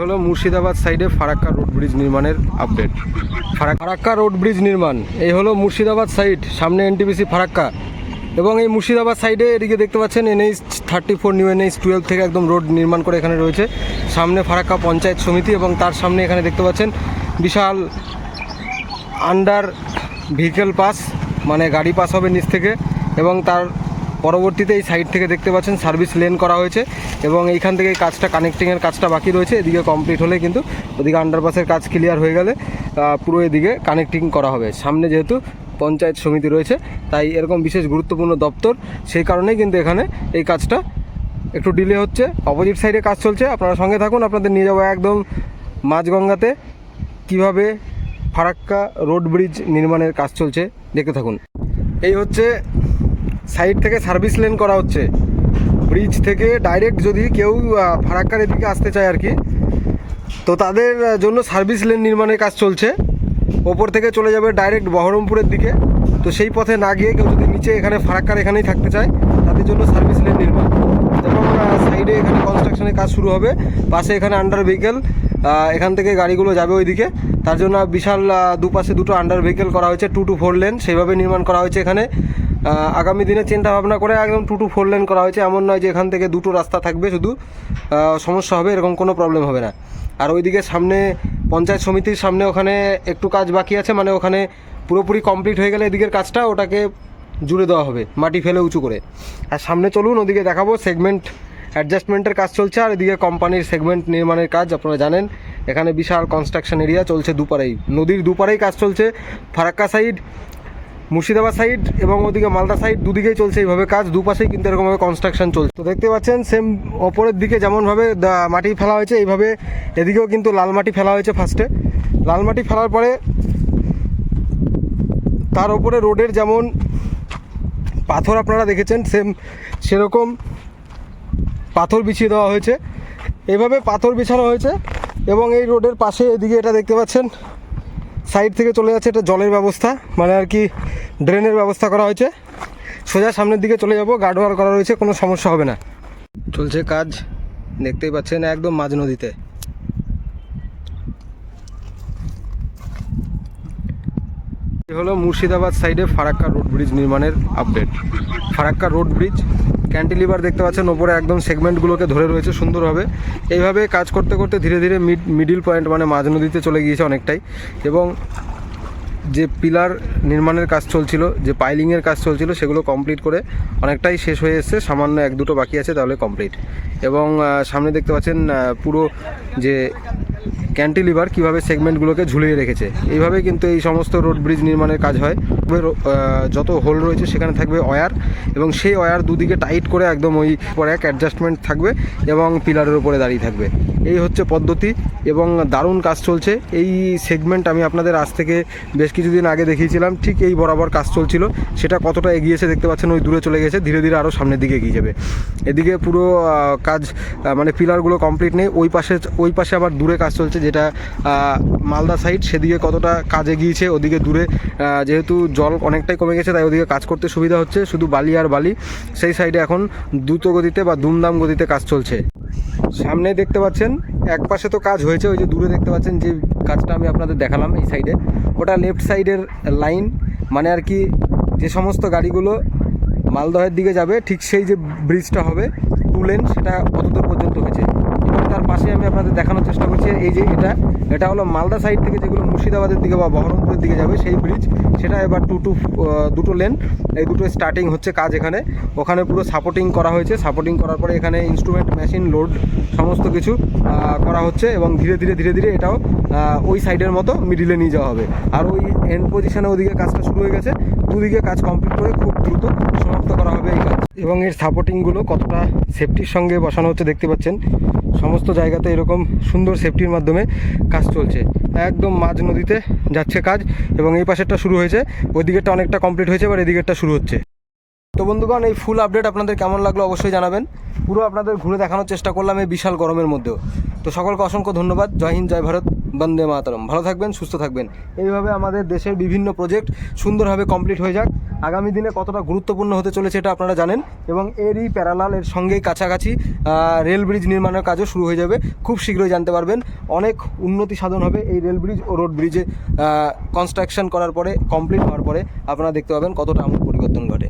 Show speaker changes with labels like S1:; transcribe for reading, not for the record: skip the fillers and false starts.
S1: হলো মুর্শিদাবাদ সাইডে Farakka road bridge নির্মাণের আপডেট। ফারাক্কা রোড ব্রিজ নির্মাণ এই হলো মুর্শিদাবাদ সাইড, সামনে এনটিপিসি ফারাক্কা। এবং এই মুর্শিদাবাদ সাইডে এদিকে দেখতে পাচ্ছেন NH-34 নিউ NH-12 থেকে একদম রোড নির্মাণ করে এখানে রয়েছে। সামনে ফারাক্কা পঞ্চায়েত সমিতি এবং তার সামনে এখানে দেখতে পাচ্ছেন বিশাল আন্ডার ভেহিকেল পাস, মানে গাড়ি পাস হবে নিচ থেকে। এবং তার পরবর্তীতে এই সাইড থেকে দেখতে পাচ্ছেন সার্ভিস লেন করা হয়েছে এবং এইখান থেকে এই কাজটা কানেক্টিংয়ের কাজটা বাকি রয়েছে। এদিকে কমপ্লিট হলে কিন্তু ওদিকে আন্ডারপাসের কাজ ক্লিয়ার হয়ে গেলে পুরো এদিকে কানেক্টিং করা হবে। সামনে যেহেতু পঞ্চায়েত সমিতি রয়েছে তাই এরকম বিশেষ গুরুত্বপূর্ণ দপ্তর, সেই কারণেই কিন্তু এখানে এই কাজটা একটু ডিলে হচ্ছে। অপোজিট সাইডে কাজ চলছে, আপনারা সঙ্গে থাকুন, আপনাদের নিয়ে যাবো একদম মাঝগঙ্গাতে কিভাবে ফারাক্কা রোড ব্রিজ নির্মাণের কাজ চলছে, দেখতে থাকুন। এই হচ্ছে সাইড থেকে সার্ভিস লেন করা হচ্ছে। ব্রিজ থেকে ডাইরেক্ট যদি কেউ ফারাক্কার এদিকে আসতে চায় আর কি, তো তাদের জন্য সার্ভিস লেন নির্মাণের কাজ চলছে। ওপর থেকে চলে যাবে ডাইরেক্ট বহরমপুরের দিকে, তো সেই পথে না গিয়ে কেউ যদি নিচে এখানে ফারাক্কার এখানেই থাকতে চায় তাদের জন্য সার্ভিস লেন নির্মাণ। এবং সাইডে এখানে কনস্ট্রাকশনের কাজ শুরু হবে, পাশে এখানে আন্ডার ভেহিকেল, এখান থেকে গাড়িগুলো যাবে ওইদিকে, তার জন্য বিশাল দুপাশে দুটো আন্ডার ভেহিকেল করা হয়েছে, 2 to 4 লেন সেইভাবে নির্মাণ করা হয়েছে। এখানে আগামী দিনে চিন্তা ভাবনা করে একদম 2 to 4 লেন করা হয়েছে। এমন নয় যে এখান থেকে দুটো রাস্তা থাকবে শুধু, সমস্যা হবে, এরকম কোনো প্রবলেম হবে না। আর ওইদিকে সামনে পঞ্চায়েত সমিতির সামনে ওখানে একটু কাজ বাকি আছে, মানে ওখানে পুরোপুরি কমপ্লিট হয়ে গেলে এদিকের কাজটা ওটাকে জুড়ে দেওয়া হবে মাটি ফেলে উঁচু করে। আর সামনে চলুন ওদিকে দেখাবো, সেগমেন্ট অ্যাডজাস্টমেন্টের কাজ চলছে। আর এদিকে কোম্পানির সেগমেন্ট নির্মাণের কাজ, আপনারা জানেন এখানে বিশাল কনস্ট্রাকশন এরিয়া চলছে দুপারেই, নদীর দুপারেই কাজ চলছে। ফারাক্কা সাইড, মুর্শিদাবাদ সাইড এবং ওদিকে মালদা সাইড দুদিকেই চলছে এইভাবে কাজ, দুপাশেই কিন্তু এরকমভাবে কনস্ট্রাকশন চলছে। তো দেখতে পাচ্ছেন সেম ওপরের দিকে যেমনভাবে মাটি ফেলা হয়েছে এইভাবে এদিকেও কিন্তু লাল মাটি ফেলা হয়েছে। ফার্স্টে লাল মাটি ফেলার পরে তার ওপরে রোডের যেমন পাথর আপনারা দেখেছেন সেরকম পাথর বিছিয়ে দেওয়া হয়েছে, এইভাবে পাথর বিছানো হয়েছে। এবং এই রোডের পাশে এদিকে এটা দেখতে পাচ্ছেন সাইড থেকে চলে যাচ্ছে, এটা জলের ব্যবস্থা, মানে আর কি ড্রেনের ব্যবস্থা করা হয়েছে। সোজা সামনের দিকে চলে যাব, গার্ডওয়াল করা রয়েছে, কোনো সমস্যা হবে না। চলছে কাজ, দেখতেই পাচ্ছেন একদম মাঝ নদীতে। এই হলো মুর্শিদাবাদ সাইডে ফারাক্কা রোড ব্রিজ নির্মাণের update. Farakka road bridge cantilever দেখতে পাচ্ছেন ওপরে একদম সেগমেন্টগুলোকে ধরে রয়েছে সুন্দরভাবে। এইভাবে কাজ করতে করতে ধীরে ধীরে মিডিল পয়েন্ট মানে মাঝ নদীতে চলে গিয়েছে অনেকটাই। এবং যে পিলার নির্মাণের কাজ চলছিল, যে পাইলিংয়ের কাজ চলছিল, সেগুলো কমপ্লিট করে অনেকটাই শেষ হয়ে এসছে, সামান্য 1-2 বাকি আছে, তাহলে কমপ্লিট। এবং সামনে দেখতে পাচ্ছেন পুরো যে ক্যান্টিলিভার কীভাবে সেগমেন্টগুলোকে ঝুলিয়ে রেখেছে। এইভাবে কিন্তু এই সমস্ত রোড ব্রিজ নির্মাণের কাজ হয়। যত হোল রয়েছে সেখানে থাকবে ওয়্যার, এবং সেই ওয়্যার দুদিকে টাইট করে একদম ওই পর এক অ্যাডজাস্টমেন্ট থাকবে এবং পিলারের উপরে দাঁড়িয়ে থাকবে। এই হচ্ছে পদ্ধতি এবং দারুণ কাজ চলছে। এই সেগমেন্ট আমি আপনাদের আজ থেকে বেশ কিছুদিন আগে দেখিয়েছিলাম, ঠিক এই বরাবর কাজ চলছিল। সেটা কতটা এগিয়েছে দেখতে পাচ্ছেন, ওই দূরে চলে গেছে, ধীরে ধীরে আরও সামনের দিকে এগিয়ে যাবে। এদিকে পুরো কাজ মানে পিলারগুলো কমপ্লিট নেই, ওই পাশে আবার দূরে কাজ চলছে, যেটা মালদা সাইড, সেদিকে কতটা কাজ এগিয়েছে। ওদিকে দূরে যেহেতু জল অনেকটাই কমে গেছে তাই ওদিকে কাজ করতে সুবিধা হচ্ছে, শুধু বালি আর বালি। সেই সাইডে এখন দ্রুত গতিতে বা দুমদাম গতিতে কাজ চলছে। সামনে দেখতে পাচ্ছেন এক পাশে তো কাজ হয়েছে, ওই যে দূরে দেখতে পাচ্ছেন যে কাজটা আমি আপনাদের দেখালাম এই সাইডে, ওটা লেফট সাইডের লাইন, মানে আর কি যে সমস্ত গাড়িগুলো মালদহের দিকে যাবে ঠিক সেই যে ব্রিজটা হবে 2 লেন, সেটা কতদূর পর্যন্ত হয়েছে। এবং তার পাশে আমি আপনাদের দেখানোর চেষ্টা করছি, এই যে এটা হলো মালদা সাইড থেকে যেগুলো মুর্শিদাবাদের দিকে বা বহরমপুরের দিকে যাবে সেই ব্রিজ, সেটা এবার 2 লেন। এই দুটো স্টার্টিং হচ্ছে কাজ এখানে, ওখানে পুরো সাপোর্টিং করা হয়েছে। সাপোর্টিং করার পরে এখানে ইনস্ট্রুমেন্ট, মেশিন, লোড সমস্ত কিছু করা হচ্ছে এবং ধীরে ধীরে এটাও ওই সাইডের মতো মিডিলে নিয়ে যাওয়া হবে। আর ওই এন্ড পজিশনে ওদিকে কাজটা শুরু হয়ে গেছে, দুদিকে কাজ কমপ্লিট করে খুব দ্রুত সমাপ্ত করা হবে এই কাজ। এবং এর সাপোর্টিংগুলো কতটা সেফটির সঙ্গে বসানো হচ্ছে দেখতে পাচ্ছেন। সমস্ত জায়গাতে এরকম সুন্দর সেফটির মাধ্যমে কাজ চলছে, একদম মাঝ নদীতে যাচ্ছে কাজ। এবং এই পাশেরটা শুরু হয়েছে, ওই দিকেরটা অনেকটা কমপ্লিট হয়েছে, এবার এদিকেরটা শুরু হচ্ছে। তো বন্ধুগণ, এই ফুল আপডেট আপনাদের কেমন লাগলো অবশ্যই জানাবেন। পুরো আপনাদের ঘুরে দেখানোর চেষ্টা করলাম এই বিশাল গরমের মধ্যেও। তো সকলকে অসংখ্য ধন্যবাদ। জয় হিন্দ, জয় ভারত, বন্দে মাতরম। ভালো থাকবেন, সুস্থ থাকবেন। এইভাবে আমাদের দেশের বিভিন্ন প্রজেক্ট সুন্দরভাবে কমপ্লিট হয়ে যাক। আগামী দিনে কতটা গুরুত্বপূর্ণ হতে চলেছে এটা আপনারা জানেন। এবং এরই প্যারালাল এর সঙ্গেই কাছাকাছি রেল ব্রিজ নির্মাণের কাজও শুরু হয়ে যাবে, খুব শীঘ্রই জানতে পারবেন। অনেক উন্নতি সাধন হবে এই রেল ব্রিজ ও রোড ব্রিজে কনস্ট্রাকশন করার পরে, কমপ্লিট হওয়ার পরে আপনারা দেখতে পাবেন কতটা আমূল পরিবর্তন ঘটে।